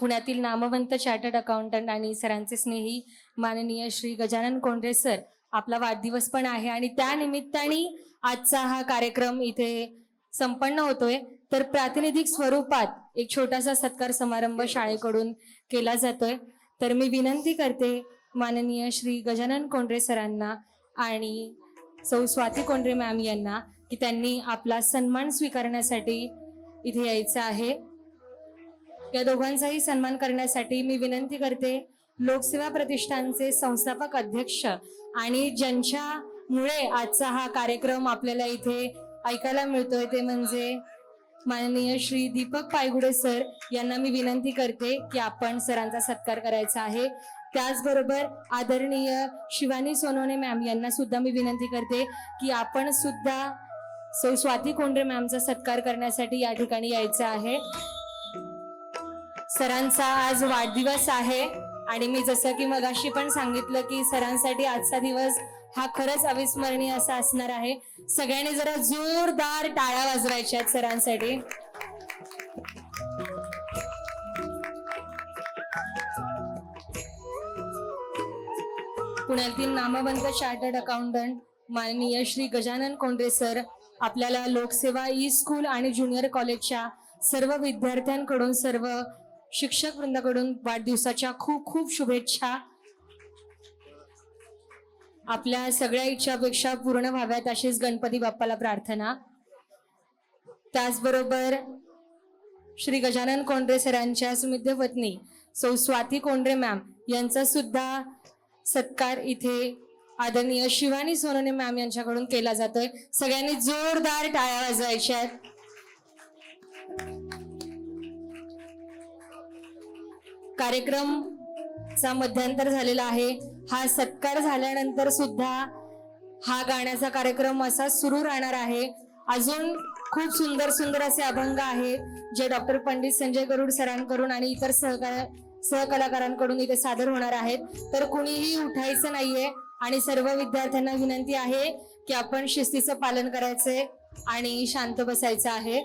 पुण्यातील नामवंत chartered accountant आणि सरांचे स्नेही माननीय श्री गजानन कोंडरे सर, आपला वाढदिवस पण आहे आणि त्या निमित्ताने आजचा हा कार्यक्रम इथे संपन्न होतोय। तर प्रातिनिधिक स्वरूपात एक छोटासा सत्कार समारंभ शाळेकडून केला जातोय। तर मी विनंती करते माननीय श्री गजानन कोंडरे सरांना आणि सौ स्वाती कोंडरे मॅम यांना की त्यांनी आपला सन्मान स्वीकारण्यासाठी इथे यायचं आहे। या दोघांचाही सन्मान करण्यासाठी मी विनंती करते लोकसेवा प्रतिष्ठानचे संस्थापक अध्यक्ष आणि ज्यांच्यामुळे आजचा हा कार्यक्रम आपल्याला इथे ऐकायला मिळतोय ते म्हणजे माननीय श्री दीपक पायगुडे सर यांना मी विनंती करते की आपण सरांचा सत्कार करायचा आहे। त्याचबरोबर आदरणीय शिवानी सोनवणे मॅम यांना सुद्धा मी विनंती करते की आपण सुद्धा सौ स्वाती कोंडरे मॅमचा सत्कार करण्यासाठी या ठिकाणी यायचं आहे। सरांचा आज वाढदिवस आहे आणि मी जसं की मगाशी पण सांगितलं की सरांसाठी आजचा दिवस हा खरंच अविस्मरणीय असा असणार आहे। सगळ्यांनी जरा जोरदार टाळ्या वाजवायच्या आहेत सरांसाठी। पुण्यातील नामवंत चार्टर्ड अकाउंटंट माननीय श्री गजानन कोंडरे सर आपल्याला लोकसेवा ई स्कूल आणि ज्युनियर कॉलेजच्या सर्व विद्यार्थ्यांकडून सर्व शिक्षक वृंदाकडून वाढदिवसाच्या खूप खूप शुभेच्छा। आपल्या सगळ्या इच्छापेक्षा पूर्ण व्हाव्यात अशीच गणपती बाप्पाला प्रार्थना। त्याचबरोबर श्री गजानन कोंडरे सरांच्या सुमित्र पत्नी सौ स्वाती कोंडरे मॅम यांचा सुद्धा सत्कार इथे आदरणीय शिवानी सोनवणे मॅम यांच्याकडून केला जातोय। सगळ्यांनी जोरदार टाळ्या वाजवायच्या आहेत। कार्यक्रमचा मध्यांतर झालेला आहे। हा सत्कार झाल्यानंतर सुद्धा हा गाण्याचा कार्यक्रम असा सुरू राहणार आहे। अजून खूप सुंदर सुंदर असे अभंग आहेत जे डॉक्टर पंडित संजय गरुड सरांकडून आणि इतर सहकलाकारांकडून इथे सादर होणार आहेत। तर कुणीही उठायचं नाहीये आणि सर्व विद्यार्थ्यांना विनंती आहे की आपण शिस्तीचं पालन करायचे आणि शांत बसायचं आहे।